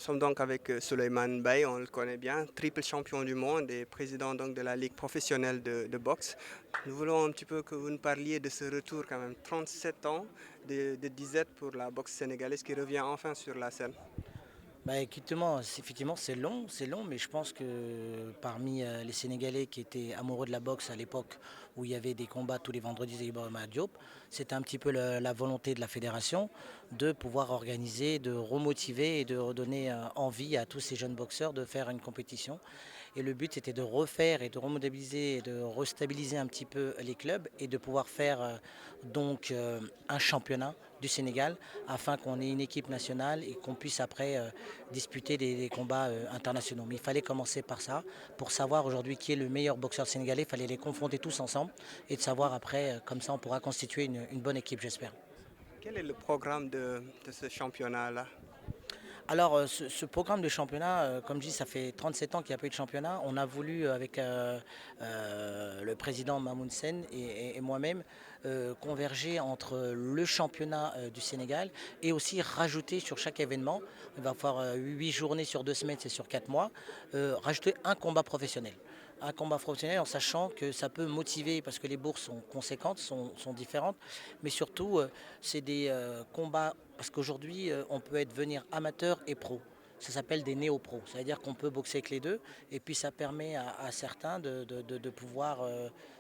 sommes donc avec Souleymane Baye, on le connaît bien, triple champion du monde et président donc de la Ligue professionnelle de boxe. Nous voulons un petit peu que vous nous parliez de ce retour quand même, 37 ans de disette pour la boxe sénégalaise qui revient enfin sur la scène. Bah, effectivement, c'est long, mais je pense que parmi les Sénégalais qui étaient amoureux de la boxe à l'époque où il y avait des combats tous les vendredis à Ibrahima Diop, c'était un petit peu la volonté de la fédération de pouvoir organiser, de remotiver et de redonner envie à tous ces jeunes boxeurs de faire une compétition. Et le but c'était de refaire et de remodéliser et de restabiliser un petit peu les clubs et de pouvoir faire un championnat du Sénégal afin qu'on ait une équipe nationale et qu'on puisse après disputer des combats internationaux. Mais il fallait commencer par ça pour savoir aujourd'hui qui est le meilleur boxeur sénégalais. Il fallait les confronter tous ensemble et de savoir après, comme ça on pourra constituer une bonne équipe, j'espère. Quel est le programme de ce championnat-là? Alors, ce programme de championnat, comme je dis, ça fait 37 ans qu'il n'y a pas eu de championnat. On a voulu, avec le président Mamoun Sen et moi-même, converger entre le championnat du Sénégal et aussi rajouter sur chaque événement, il va falloir 8 journées sur 2 semaines, c'est sur 4 mois, rajouter un combat professionnel. Un combat professionnel en sachant que ça peut motiver parce que les bourses sont conséquentes, sont différentes, mais surtout c'est des combats parce qu'aujourd'hui on peut venir amateur et pro. Ça s'appelle des néo-pros, c'est-à-dire qu'on peut boxer avec les deux et puis ça permet à certains de pouvoir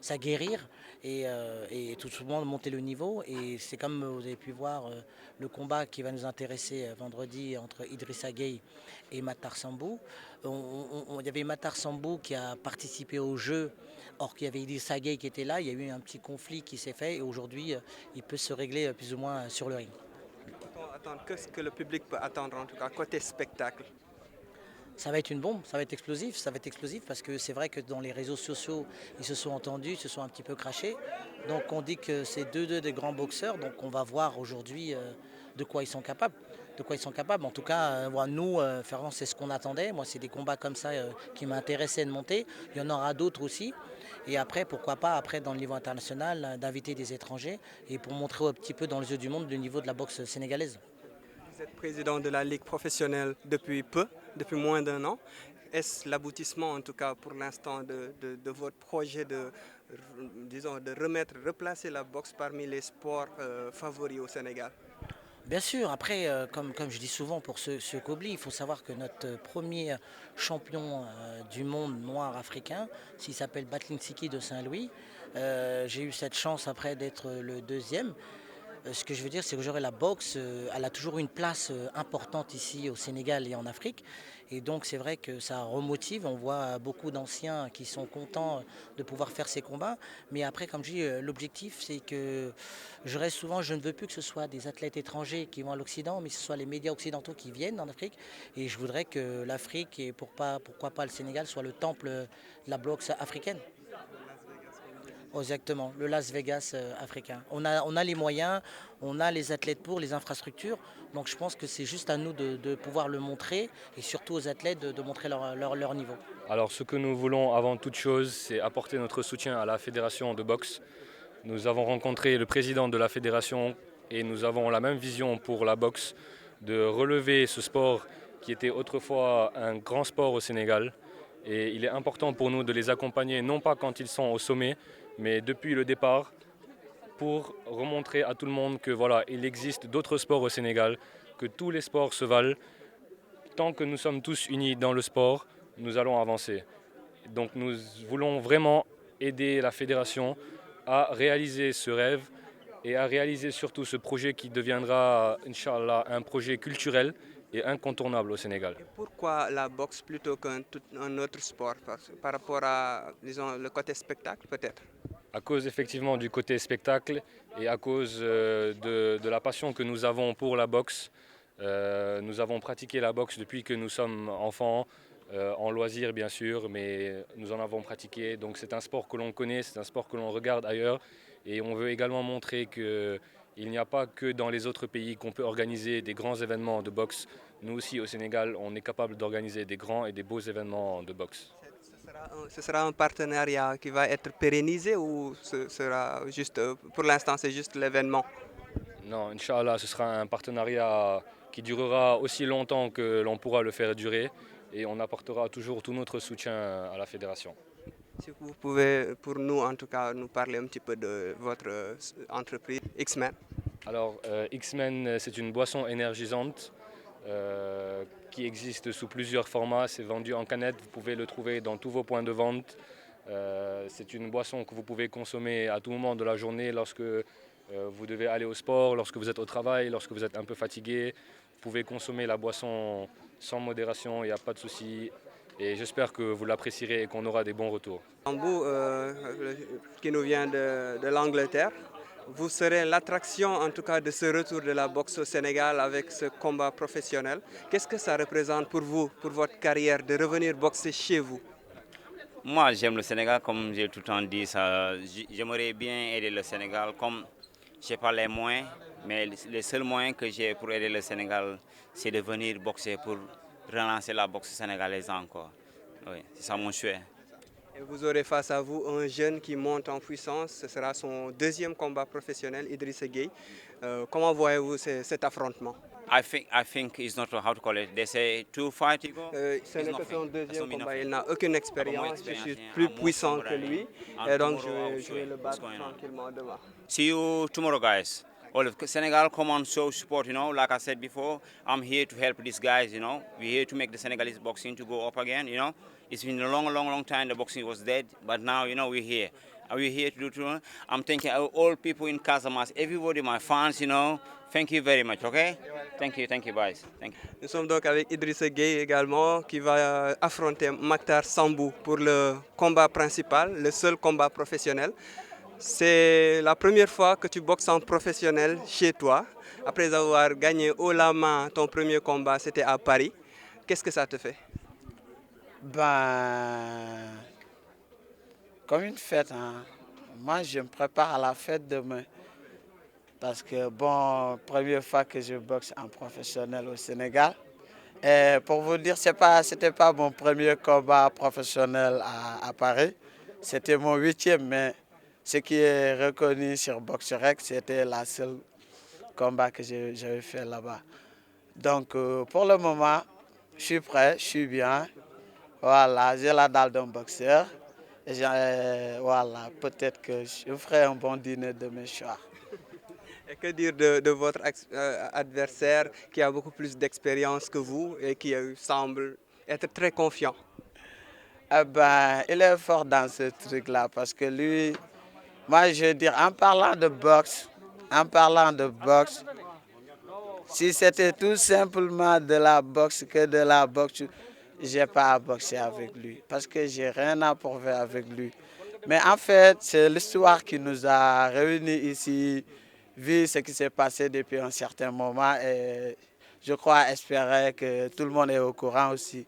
s'aguerrir et tout simplement de monter le niveau. Et c'est comme vous avez pu voir le combat qui va nous intéresser vendredi entre Idrissa Gueye et Matar Sambou. Il y avait Matar Sambou qui a participé au jeu, or qu'il y avait Idrissa Gueye qui était là. Il y a eu un petit conflit qui s'est fait et aujourd'hui il peut se régler plus ou moins sur le ring. Peut-on attendre que ce que le public peut attendre en tout cas côté spectacle? Ça va être une bombe, ça va être explosif parce que c'est vrai que dans les réseaux sociaux, ils se sont entendus, ils se sont un petit peu crachés. Donc on dit que c'est deux des grands boxeurs, donc on va voir aujourd'hui de quoi ils sont capables. De quoi ils sont capables. En tout cas, nous, Fernand, c'est ce qu'on attendait. Moi, c'est des combats comme ça qui m'intéressaient de monter. Il y en aura d'autres aussi. Et après, pourquoi pas, après, dans le niveau international, d'inviter des étrangers et pour montrer un petit peu dans les yeux du monde le niveau de la boxe sénégalaise. Vous êtes président de la Ligue professionnelle depuis peu, depuis moins d'un an. Est-ce l'aboutissement, en tout cas pour l'instant, de votre projet disons, de replacer la boxe parmi les sports favoris au Sénégal? Bien sûr, après, comme je dis souvent pour ceux qui oublient, il faut savoir que notre premier champion du monde noir africain, s'il s'appelle Batlin Siki de Saint-Louis, j'ai eu cette chance après d'être le deuxième. Ce que je veux dire, c'est qu'aujourd'hui, la boxe, elle a toujours une place importante ici au Sénégal et en Afrique. Et donc, c'est vrai que ça remotive. On voit beaucoup d'anciens qui sont contents de pouvoir faire ces combats. Mais après, comme je dis, l'objectif, c'est que je reste souvent, je ne veux plus que ce soit des athlètes étrangers qui vont à l'Occident, mais que ce soit les médias occidentaux qui viennent en Afrique. Et je voudrais que l'Afrique et pourquoi pas le Sénégal soit le temple de la boxe africaine. Exactement, le Las Vegas africain. On a les moyens, on a les athlètes pour, les infrastructures. Donc je pense que c'est juste à nous de pouvoir le montrer et surtout aux athlètes de montrer leur niveau. Alors ce que nous voulons avant toute chose, c'est apporter notre soutien à la fédération de boxe. Nous avons rencontré le président de la fédération et nous avons la même vision pour la boxe, de relever ce sport qui était autrefois un grand sport au Sénégal. Et il est important pour nous de les accompagner, non pas quand ils sont au sommet, mais depuis le départ, pour remontrer à tout le monde que voilà, il existe d'autres sports au Sénégal, que tous les sports se valent. Tant que nous sommes tous unis dans le sport, nous allons avancer. Donc nous voulons vraiment aider la fédération à réaliser ce rêve et à réaliser surtout ce projet qui deviendra, Inch'Allah, un projet culturel et incontournable au Sénégal. Et pourquoi la boxe plutôt un autre sport par rapport à, disons, le côté spectacle peut-être? À cause effectivement du côté spectacle et à cause de la passion que nous avons pour la boxe. Nous avons pratiqué la boxe depuis que nous sommes enfants, en loisir bien sûr, mais nous en avons pratiqué. Donc c'est un sport que l'on connaît, c'est un sport que l'on regarde ailleurs. Et on veut également montrer qu'il n'y a pas que dans les autres pays qu'on peut organiser des grands événements de boxe. Nous aussi au Sénégal, on est capable d'organiser des grands et des beaux événements de boxe. Ce sera un partenariat qui va être pérennisé ou ce sera juste, pour l'instant, c'est juste l'événement? Non, Inch'Allah, ce sera un partenariat qui durera aussi longtemps que l'on pourra le faire durer et on apportera toujours tout notre soutien à la fédération. Si vous pouvez, pour nous en tout cas, nous parler un petit peu de votre entreprise X-Men. Alors, X-Men, c'est une boisson énergisante qui existe sous plusieurs formats. C'est vendu en canette, vous pouvez le trouver dans tous vos points de vente. C'est une boisson que vous pouvez consommer à tout moment de la journée lorsque vous devez aller au sport, lorsque vous êtes au travail, lorsque vous êtes un peu fatigué. Vous pouvez consommer la boisson sans modération, il n'y a pas de souci. Et j'espère que vous l'apprécierez et qu'on aura des bons retours. Bambou, qui nous vient de l'Angleterre, vous serez l'attraction en tout cas de ce retour de la boxe au Sénégal avec ce combat professionnel. Qu'est-ce que ça représente pour vous, pour votre carrière, de revenir boxer chez vous? Moi, j'aime le Sénégal, comme j'ai tout le temps dit. J'aimerais bien aider le Sénégal, comme je n'ai pas les moyens, mais les seuls moyens que j'ai pour aider le Sénégal, c'est de venir boxer pour relancer la boxe sénégalaise encore. Oui, c'est ça mon souhait. Et vous aurez face à vous un jeune qui monte en puissance. Ce sera son deuxième combat professionnel, Idrissa Gueye. Comment voyez-vous cet affrontement? I think it's not how to call it. They say two fight you go. Ce n'est que son deuxième combat. Il n'a aucune expérience. Je suis plus puissant que lui. Et donc je vais le battre tranquillement demain. See you tomorrow, guys. All of Senegal, come on, show support, like I said before, I'm here to help these guys, We're here to make the Senegalese boxing to go up again, It's been a long time the boxing was dead, but now, we're here. We're here to do, I'm thanking all people in Casamance, everybody, my fans, Thank you very much, okay? Thank you, guys. Thank you. Nous sommes donc avec Idrissa Gueye également, qui va affronter Mactar Sambou pour le combat principal, le seul combat professionnel. C'est la première fois que tu boxes en professionnel chez toi, après avoir gagné haut la main ton premier combat, c'était à Paris. Qu'est-ce que ça te fait? Comme une fête, hein. Moi je me prépare à la fête demain. Parce que, première fois que je boxe en professionnel au Sénégal. Et pour vous dire, c'était pas mon premier combat professionnel à Paris. C'était mon 8e, mais ce qui est reconnu sur BoxRec, c'était le seul combat que j'avais fait là-bas. Donc, pour le moment, je suis prêt, je suis bien. Voilà, j'ai la dalle d'un boxeur. Et voilà, peut-être que je ferai un bon dîner demain soir. Et que dire de votre adversaire qui a beaucoup plus d'expérience que vous et qui semble être très confiant? Il est fort dans ce truc-là parce que lui, moi je veux dire, en parlant de boxe, si c'était tout simplement de la boxe que de la boxe, je n'ai pas à boxer avec lui parce que j'ai rien à prouver avec lui. Mais en fait, c'est l'histoire qui nous a réunis ici, vu ce qui s'est passé depuis un certain moment. Et je crois, espérer que tout le monde est au courant aussi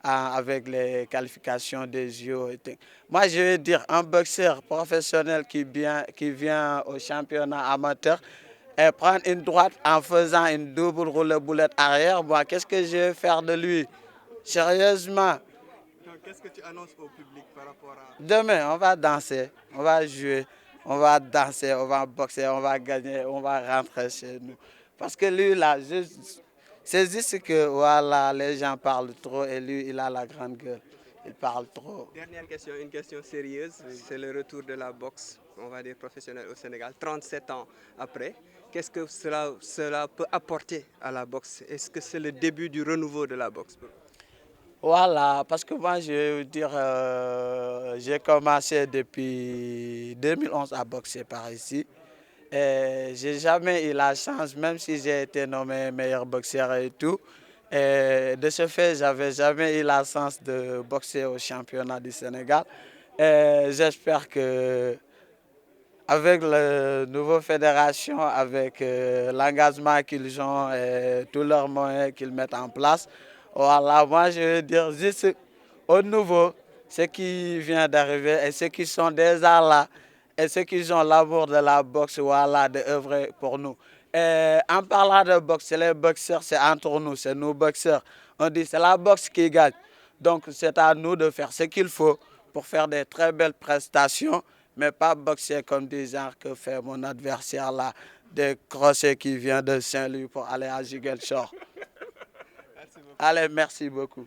avec les qualifications des JO. Moi, je veux dire, un boxeur professionnel qui vient au championnat amateur et prendre une droite en faisant une double roule-boulette arrière, moi, qu'est-ce que je vais faire de lui? Sérieusement. Qu'est-ce que tu annonces au public par rapport à... Demain, on va danser, on va jouer, on va danser, on va boxer, on va gagner, on va rentrer chez nous. Parce que lui, là, c'est juste que voilà, les gens parlent trop et lui, il a la grande gueule. Il parle trop. Dernière question, une question sérieuse. C'est le retour de la boxe, on va dire professionnelle au Sénégal, 37 ans après. Qu'est-ce que cela peut apporter à la boxe? Est-ce que c'est le début du renouveau de la boxe? Voilà, parce que moi, je vais vous dire, j'ai commencé depuis 2011 à boxer par ici. Et j'ai jamais eu la chance, même si j'ai été nommé meilleur boxeur et tout. Et de ce fait, j'avais jamais eu la chance de boxer au championnat du Sénégal. Et j'espère que avec la nouvelle fédération, avec l'engagement qu'ils ont et tous leurs moyens qu'ils mettent en place, voilà, moi je veux dire juste au nouveau, ceux qui viennent d'arriver et ceux qui sont déjà là et ceux qui ont l'amour de la boxe, voilà, d'œuvrer pour nous. Et en parlant de boxe, les boxeurs, c'est entre nous, c'est nous boxeurs. On dit c'est la boxe qui gagne. Donc c'est à nous de faire ce qu'il faut pour faire des très belles prestations, mais pas boxer comme des gens que fait mon adversaire là, des crochets qui vient de Saint-Louis pour aller à Ziguinchor. Allez, merci beaucoup.